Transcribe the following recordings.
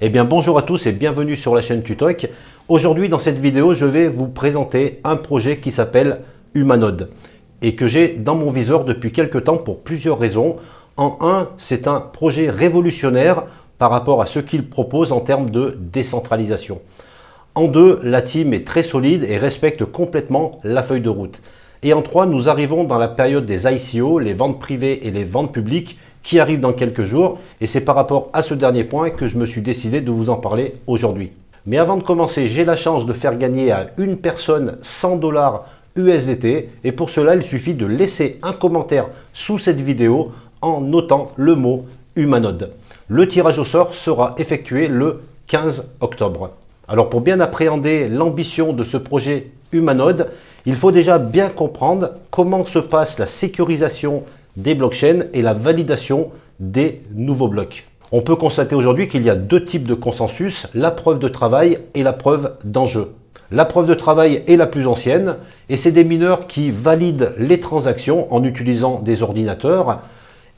Eh bien bonjour à tous et bienvenue sur la chaîne Tutoc. Aujourd'hui dans cette vidéo je vais vous présenter un projet qui s'appelle Humanode et que j'ai dans mon viseur depuis quelques temps pour plusieurs raisons. En un, c'est un projet révolutionnaire par rapport à ce qu'il propose en termes de décentralisation. En deux, la team est très solide et respecte complètement la feuille de route. Et en trois, nous arrivons dans la période des ICO, les ventes privées et les ventes publiques qui arrivent dans quelques jours. Et c'est par rapport à ce dernier point que je me suis décidé de vous en parler aujourd'hui. Mais avant de commencer, j'ai la chance de faire gagner à une personne 100 $ USDT. Et pour cela, il suffit de laisser un commentaire sous cette vidéo en notant le mot Humanode. Le tirage au sort sera effectué le 15 octobre. Alors pour bien appréhender l'ambition de ce projet Humanode, il faut déjà bien comprendre comment se passe la sécurisation des blockchains et la validation des nouveaux blocs. On peut constater aujourd'hui qu'il y a deux types de consensus, la preuve de travail et la preuve d'enjeu. La preuve de travail est la plus ancienne et c'est des mineurs qui valident les transactions en utilisant des ordinateurs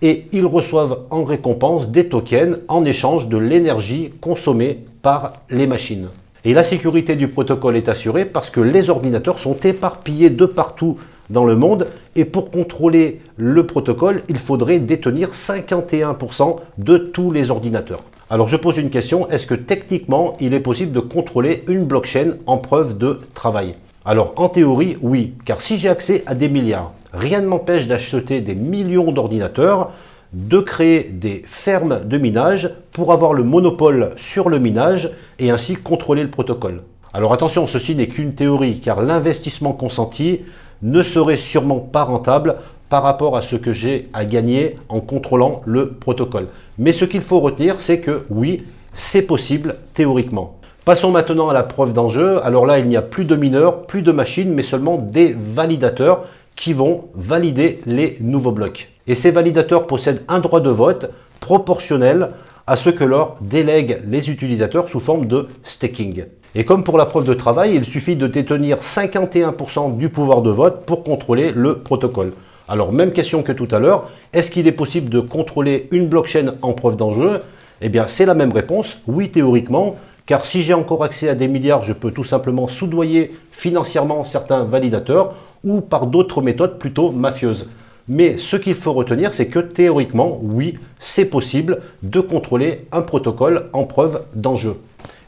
et ils reçoivent en récompense des tokens en échange de l'énergie consommée par les machines. Et la sécurité du protocole est assurée parce que les ordinateurs sont éparpillés de partout dans le monde et pour contrôler le protocole, il faudrait détenir 51% de tous les ordinateurs. Alors je pose une question, est-ce que techniquement il est possible de contrôler une blockchain en preuve de travail? Alors en théorie oui, car si j'ai accès à des milliards, rien ne m'empêche d'acheter des millions d'ordinateurs, de créer des fermes de minage pour avoir le monopole sur le minage et ainsi contrôler le protocole. Alors attention, ceci n'est qu'une théorie car l'investissement consenti ne serait sûrement pas rentable par rapport à ce que j'ai à gagner en contrôlant le protocole. Mais ce qu'il faut retenir, c'est que oui, c'est possible théoriquement. Passons maintenant à la preuve d'enjeu. Alors là, il n'y a plus de mineurs, plus de machines, mais seulement des validateurs qui vont valider les nouveaux blocs. Et ces validateurs possèdent un droit de vote proportionnel à ce que leur délèguent les utilisateurs sous forme de staking. Et comme pour la preuve de travail, il suffit de détenir 51% du pouvoir de vote pour contrôler le protocole. Alors même question que tout à l'heure, est-ce qu'il est possible de contrôler une blockchain en preuve d'enjeu? Eh bien c'est la même réponse, oui théoriquement, car si j'ai encore accès à des milliards, je peux tout simplement soudoyer financièrement certains validateurs ou par d'autres méthodes plutôt mafieuses. Mais ce qu'il faut retenir, c'est que théoriquement, oui, c'est possible de contrôler un protocole en preuve d'enjeu.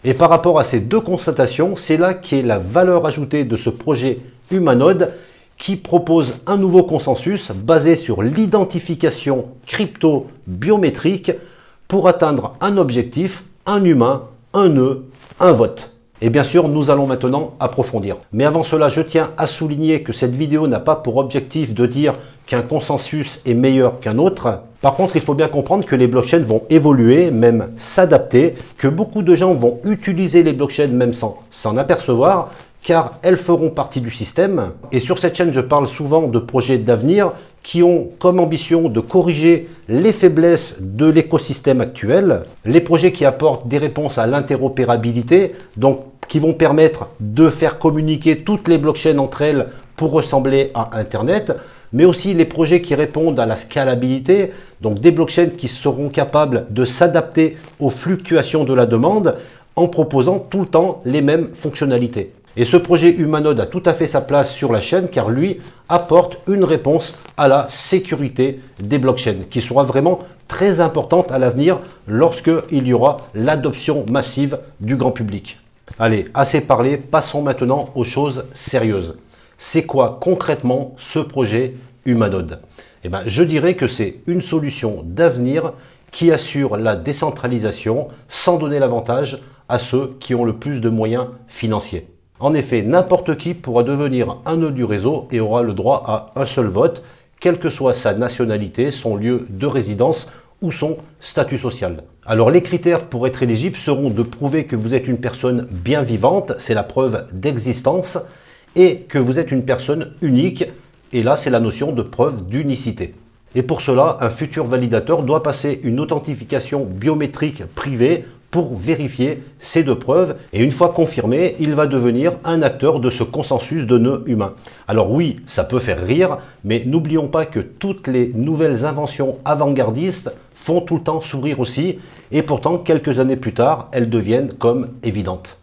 Et par rapport à ces deux constatations, c'est là qu'est la valeur ajoutée de ce projet Humanode qui propose un nouveau consensus basé sur l'identification crypto-biométrique pour atteindre un objectif, un humain, un nœud, un vote. Et bien sûr, nous allons maintenant approfondir. Mais avant cela, je tiens à souligner que cette vidéo n'a pas pour objectif de dire qu'un consensus est meilleur qu'un autre. Par contre, il faut bien comprendre que les blockchains vont évoluer, même s'adapter, que beaucoup de gens vont utiliser les blockchains même sans s'en apercevoir, car elles feront partie du système. Et sur cette chaîne, je parle souvent de projets d'avenir qui ont comme ambition de corriger les faiblesses de l'écosystème actuel, les projets qui apportent des réponses à l'interopérabilité, donc qui vont permettre de faire communiquer toutes les blockchains entre elles pour ressembler à Internet, mais aussi les projets qui répondent à la scalabilité, donc des blockchains qui seront capables de s'adapter aux fluctuations de la demande en proposant tout le temps les mêmes fonctionnalités. Et ce projet Humanode a tout à fait sa place sur la chaîne car lui apporte une réponse à la sécurité des blockchains qui sera vraiment très importante à l'avenir lorsque il y aura l'adoption massive du grand public. Allez, assez parlé, passons maintenant aux choses sérieuses. C'est quoi concrètement ce projet Humanode? Eh bien, je dirais que c'est une solution d'avenir qui assure la décentralisation sans donner l'avantage à ceux qui ont le plus de moyens financiers. En effet, n'importe qui pourra devenir un nœud du réseau et aura le droit à un seul vote, quelle que soit sa nationalité, son lieu de résidence ou son statut social. Alors les critères pour être éligible seront de prouver que vous êtes une personne bien vivante, c'est la preuve d'existence, et que vous êtes une personne unique, et là c'est la notion de preuve d'unicité. Et pour cela, un futur validateur doit passer une authentification biométrique privée pour vérifier ces deux preuves. Et une fois confirmé, il va devenir un acteur de ce consensus de nœuds humains. Alors oui, ça peut faire rire, mais n'oublions pas que toutes les nouvelles inventions avant-gardistes font tout le temps sourire aussi, et pourtant quelques années plus tard, elles deviennent comme évidentes.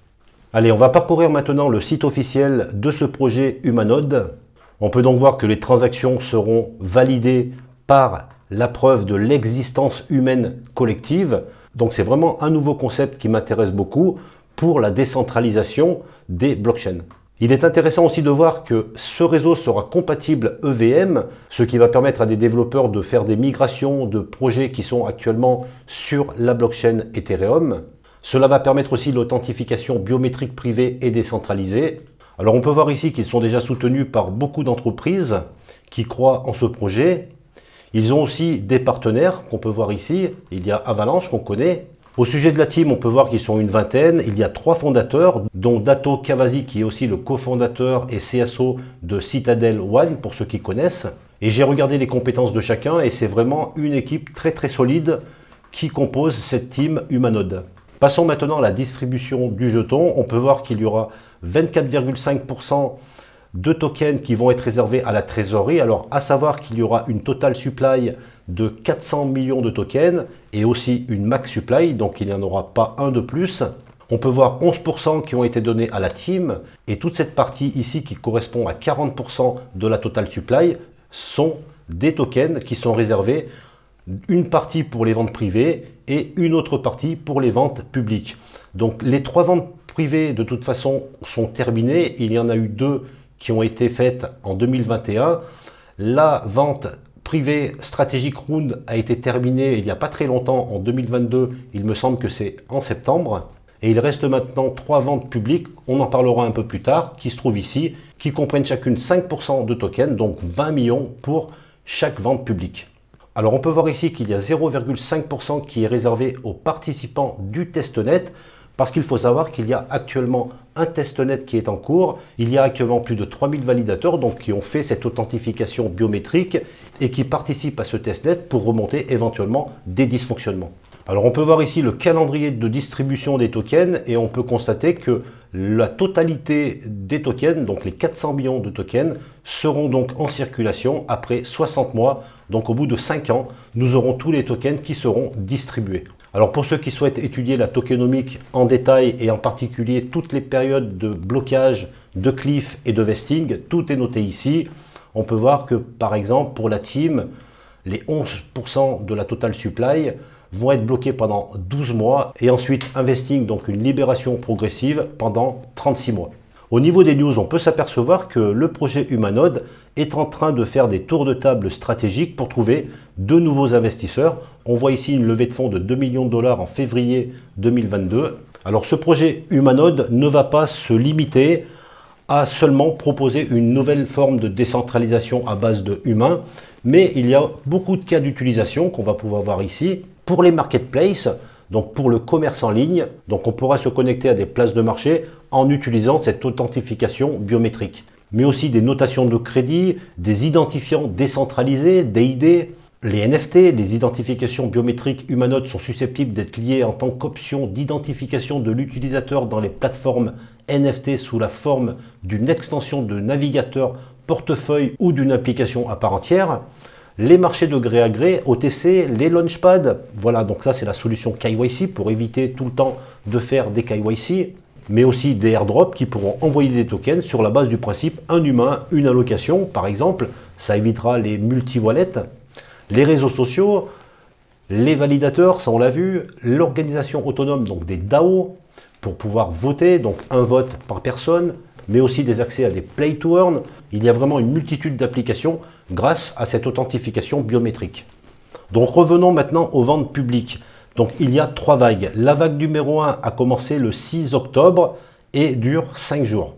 Allez, on va parcourir maintenant le site officiel de ce projet Humanode. On peut donc voir que les transactions seront validées par la preuve de l'existence humaine collective. Donc c'est vraiment un nouveau concept qui m'intéresse beaucoup pour la décentralisation des blockchains. Il est intéressant aussi de voir que ce réseau sera compatible EVM, ce qui va permettre à des développeurs de faire des migrations de projets qui sont actuellement sur la blockchain Ethereum. Cela va permettre aussi l'authentification biométrique privée et décentralisée. Alors on peut voir ici qu'ils sont déjà soutenus par beaucoup d'entreprises qui croient en ce projet. Ils ont aussi des partenaires qu'on peut voir ici. Il y a Avalanche qu'on connaît. Au sujet de la team, on peut voir qu'ils sont une vingtaine. Il y a 3 fondateurs, dont Dato Cavazzi qui est aussi le cofondateur et CSO de Citadel One pour ceux qui connaissent. Et j'ai regardé les compétences de chacun et c'est vraiment une équipe très solide qui compose cette team Humanode. Passons maintenant à la distribution du jeton. On peut voir qu'il y aura 24,5% de tokens qui vont être réservés à la trésorerie. Alors, à savoir qu'il y aura une total supply de 400 millions de tokens et aussi une max supply, donc il n'y en aura pas un de plus. On peut voir 11% qui ont été donnés à la team et toute cette partie ici qui correspond à 40% de la total supply sont des tokens qui sont réservés, une partie pour les ventes privées et une autre partie pour les ventes publiques. Donc les 3 ventes privées de toute façon sont terminées. Il y en a eu 2 qui ont été faites en 2021. La vente privée stratégique Round a été terminée il n'y a pas très longtemps, en 2022. Il me semble que c'est en septembre. Et il reste maintenant 3 ventes publiques, on en parlera un peu plus tard, qui se trouvent ici, qui comprennent chacune 5% de tokens, donc 20 millions pour chaque vente publique. Alors on peut voir ici qu'il y a 0,5% qui est réservé aux participants du testnet, parce qu'il faut savoir qu'il y a actuellement un testnet qui est en cours. Il y a actuellement plus de 3000 validateurs donc, qui ont fait cette authentification biométrique et qui participent à ce testnet pour remonter éventuellement des dysfonctionnements. Alors on peut voir ici le calendrier de distribution des tokens et on peut constater que la totalité des tokens, donc les 400 millions de tokens, seront donc en circulation après 60 mois. Donc au bout de 5 ans, nous aurons tous les tokens qui seront distribués. Alors pour ceux qui souhaitent étudier la tokenomique en détail et en particulier toutes les périodes de blocage, de cliff et de vesting, tout est noté ici. On peut voir que par exemple pour la team, les 11% de la total supply vont être bloqués pendant 12 mois et ensuite un vesting, donc une libération progressive pendant 36 mois. Au niveau des news, on peut s'apercevoir que le projet Humanode est en train de faire des tours de table stratégiques pour trouver de nouveaux investisseurs. On voit ici une levée de fonds de 2 millions de dollars en février 2022. Alors ce projet Humanode ne va pas se limiter à seulement proposer une nouvelle forme de décentralisation à base de humains, mais il y a beaucoup de cas d'utilisation qu'on va pouvoir voir ici pour les marketplaces. Donc pour le commerce en ligne, donc on pourra se connecter à des places de marché en utilisant cette authentification biométrique. Mais aussi des notations de crédit, des identifiants décentralisés, DID, les NFT, les identifications biométriques Humanode sont susceptibles d'être liées en tant qu'option d'identification de l'utilisateur dans les plateformes NFT sous la forme d'une extension de navigateur, portefeuille ou d'une application à part entière. Les marchés de gré à gré, OTC, les launchpads, voilà, donc ça c'est la solution KYC pour éviter tout le temps de faire des KYC, mais aussi des airdrops qui pourront envoyer des tokens sur la base du principe un humain, une allocation, par exemple, ça évitera les multi-wallets, les réseaux sociaux, les validateurs, ça on l'a vu, l'organisation autonome, donc des DAO, pour pouvoir voter, donc un vote par personne, mais aussi des accès à des play to earn. Il y a vraiment une multitude d'applications grâce à cette authentification biométrique. Donc revenons maintenant aux ventes publiques. Donc il y a 3 vagues. La vague numéro 1 a commencé le 6 octobre et dure 5 jours.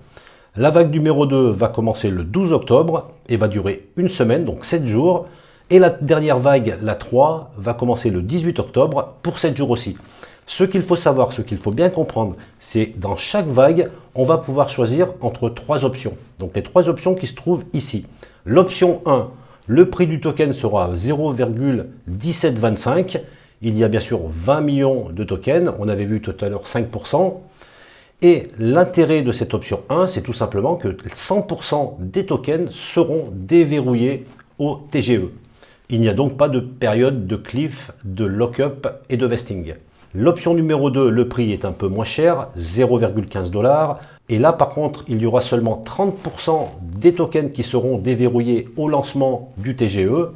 La vague numéro 2 va commencer le 12 octobre et va durer une semaine, donc 7 jours. Et la dernière vague, la 3, va commencer le 18 octobre pour 7 jours aussi. Ce qu'il faut savoir, ce qu'il faut bien comprendre, c'est dans chaque vague, on va pouvoir choisir entre 3 options. Donc les 3 options qui se trouvent ici. L'option 1, le prix du token sera à 0,1725. Il y a bien sûr 20 millions de tokens. On avait vu tout à l'heure 5%. Et l'intérêt de cette option 1, c'est tout simplement que 100% des tokens seront déverrouillés au TGE. Il n'y a donc pas de période de cliff, de lock-up et de vesting. L'option numéro 2, le prix est un peu moins cher, 0,15 $. Et là, par contre, il y aura seulement 30% des tokens qui seront déverrouillés au lancement du TGE.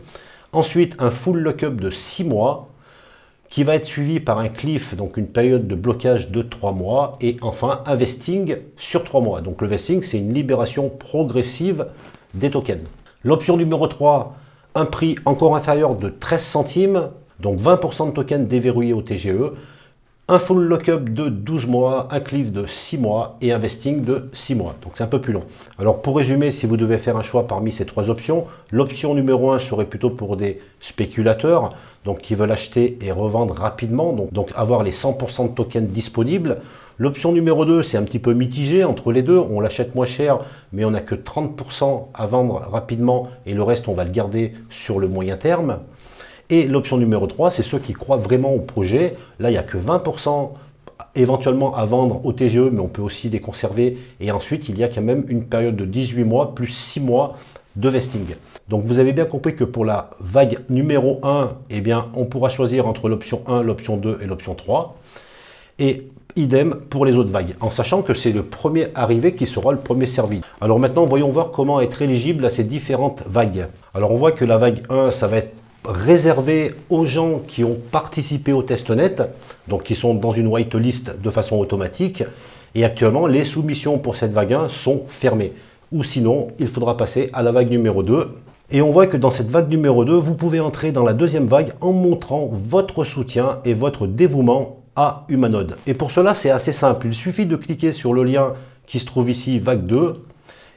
Ensuite, un full lock-up de 6 mois qui va être suivi par un cliff, donc une période de blocage de 3 mois. Et enfin, un vesting sur 3 mois. Donc le vesting, c'est une libération progressive des tokens. L'option numéro 3, un prix encore inférieur de 13 centimes. Donc 20% de tokens déverrouillés au TGE, un full lock-up de 12 mois, un cliff de 6 mois et un vesting de 6 mois. Donc c'est un peu plus long. Alors pour résumer, si vous devez faire un choix parmi ces 3 options, l'option numéro 1 serait plutôt pour des spéculateurs, donc qui veulent acheter et revendre rapidement, donc avoir les 100% de tokens disponibles. L'option numéro 2, c'est un petit peu mitigé entre les deux. On l'achète moins cher, mais on n'a que 30% à vendre rapidement et le reste, on va le garder sur le moyen terme. Et l'option numéro 3, c'est ceux qui croient vraiment au projet. Là, il n'y a que 20% éventuellement à vendre au TGE, mais on peut aussi les conserver. Et ensuite, il y a quand même une période de 18 mois plus 6 mois de vesting. Donc, vous avez bien compris que pour la vague numéro 1, eh bien, on pourra choisir entre l'option 1, l'option 2 et l'option 3. Et idem pour les autres vagues, en sachant que c'est le premier arrivé qui sera le premier servi. Alors maintenant, voyons voir comment être éligible à ces différentes vagues. Alors, on voit que la vague 1, ça va être réservé aux gens qui ont participé au testnet, donc qui sont dans une whitelist de façon automatique. Et actuellement, les soumissions pour cette vague 1 sont fermées. Ou sinon, il faudra passer à la vague numéro 2. Et on voit que dans cette vague numéro 2, vous pouvez entrer dans la deuxième vague en montrant votre soutien et votre dévouement à Humanode. Et pour cela, c'est assez simple. Il suffit de cliquer sur le lien qui se trouve ici, vague 2,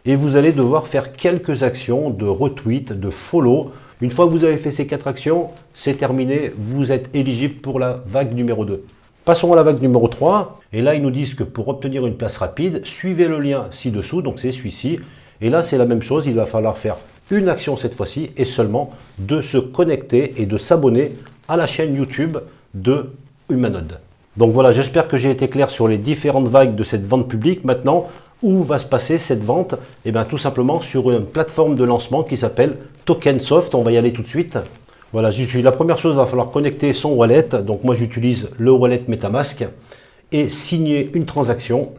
et vous allez devoir faire quelques actions de retweet, de follow. Une fois que vous avez fait ces 4 actions, c'est terminé, vous êtes éligible pour la vague numéro 2. Passons à la vague numéro 3, et là ils nous disent que pour obtenir une place rapide, suivez le lien ci-dessous, donc c'est celui-ci, et là c'est la même chose, il va falloir faire une action cette fois-ci, et seulement de se connecter et de s'abonner à la chaîne YouTube de Humanode. Donc voilà, j'espère que j'ai été clair sur les différentes vagues de cette vente publique. Maintenant, où va se passer cette vente? Eh bien tout simplement sur une plateforme de lancement qui s'appelle Tokensoft. On va y aller tout de suite. Voilà, j'y suis. La première chose, il va falloir connecter son wallet. Donc moi j'utilise le wallet MetaMask et signer une transaction.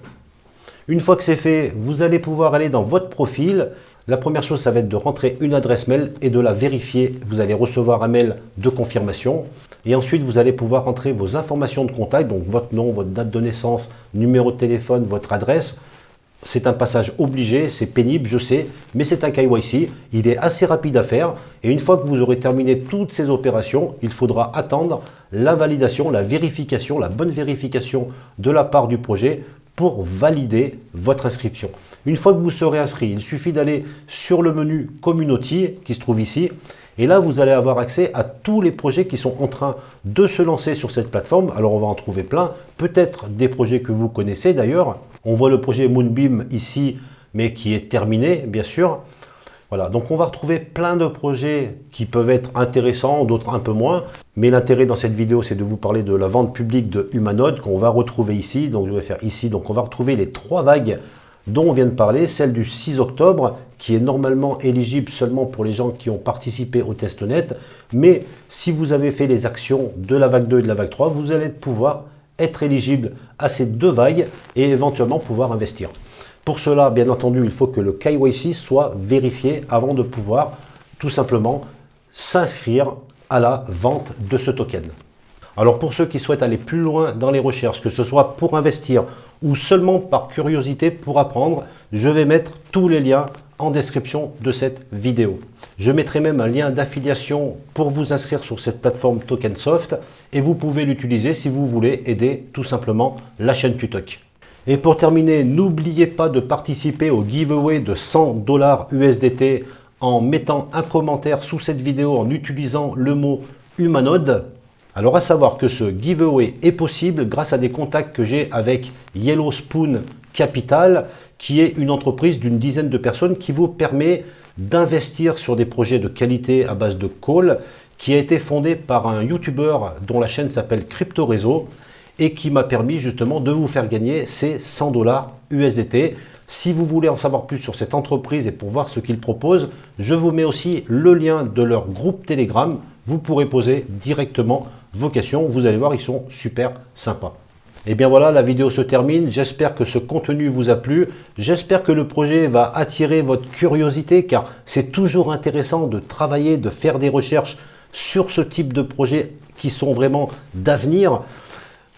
Une fois que c'est fait, vous allez pouvoir aller dans votre profil. La première chose, ça va être de rentrer une adresse mail et de la vérifier. Vous allez recevoir un mail de confirmation. Et ensuite, vous allez pouvoir rentrer vos informations de contact, donc votre nom, votre date de naissance, numéro de téléphone, votre adresse. C'est un passage obligé, c'est pénible, je sais, mais c'est un KYC. Il est assez rapide à faire. Et une fois que vous aurez terminé toutes ces opérations, il faudra attendre la validation, la vérification, la bonne vérification de la part du projet pour valider votre inscription. Une fois que vous serez inscrit, il suffit d'aller sur le menu Community qui se trouve ici. Et là, vous allez avoir accès à tous les projets qui sont en train de se lancer sur cette plateforme. Alors, on va en trouver plein. Peut-être des projets que vous connaissez d'ailleurs. On voit le projet Moonbeam ici, mais qui est terminé, bien sûr. Voilà, donc on va retrouver plein de projets qui peuvent être intéressants, d'autres un peu moins. Mais l'intérêt dans cette vidéo, c'est de vous parler de la vente publique de Humanode qu'on va retrouver ici. Donc je vais faire ici. Donc on va retrouver les 3 vagues dont on vient de parler. Celle du 6 octobre, qui est normalement éligible seulement pour les gens qui ont participé au testnet. Mais si vous avez fait les actions de la vague 2 et de la vague 3, vous allez pouvoir être éligible à ces 2 vagues et éventuellement pouvoir investir. Pour cela, bien entendu, il faut que le KYC soit vérifié avant de pouvoir tout simplement s'inscrire à la vente de ce token. Alors pour ceux qui souhaitent aller plus loin dans les recherches, que ce soit pour investir ou seulement par curiosité pour apprendre, je vais mettre tous les liens en description de cette vidéo. Je mettrai même un lien d'affiliation pour vous inscrire sur cette plateforme Tokensoft et vous pouvez l'utiliser si vous voulez aider tout simplement la chaîne Tutok. Et pour terminer, n'oubliez pas de participer au giveaway de 100 $ USDT en mettant un commentaire sous cette vidéo en utilisant le mot Humanode. Alors à savoir que ce giveaway est possible grâce à des contacts que j'ai avec Yellow Spoon Capital, qui est une entreprise d'une dizaine de personnes qui vous permet d'investir sur des projets de qualité à base de call, qui a été fondé par un YouTuber dont la chaîne s'appelle Crypto Réseau. et qui m'a permis justement de vous faire gagner ces 100 $ USDT. Si vous voulez en savoir plus sur cette entreprise et pour voir ce qu'ils proposent, je vous mets aussi le lien de leur groupe Telegram. Vous pourrez poser directement vos questions. Vous allez voir, ils sont super sympas. Et bien voilà, la vidéo se termine. J'espère que ce contenu vous a plu. J'espère que le projet va attirer votre curiosité car c'est toujours intéressant de travailler, de faire des recherches sur ce type de projets qui sont vraiment d'avenir.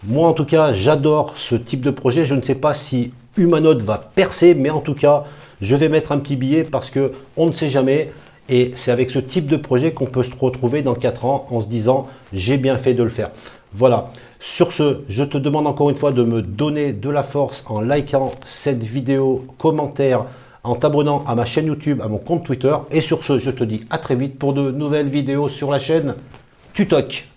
Moi en tout cas, j'adore ce type de projet. Je ne sais pas si Humanode va percer, mais en tout cas, je vais mettre un petit billet parce que on ne sait jamais. Et c'est avec ce type de projet qu'on peut se retrouver dans 4 ans en se disant « j'ai bien fait de le faire ». Voilà. Sur ce, je te demande encore une fois de me donner de la force en likant cette vidéo, commentaire, en t'abonnant à ma chaîne YouTube, à mon compte Twitter. Et sur ce, je te dis à très vite pour de nouvelles vidéos sur la chaîne Tutoc.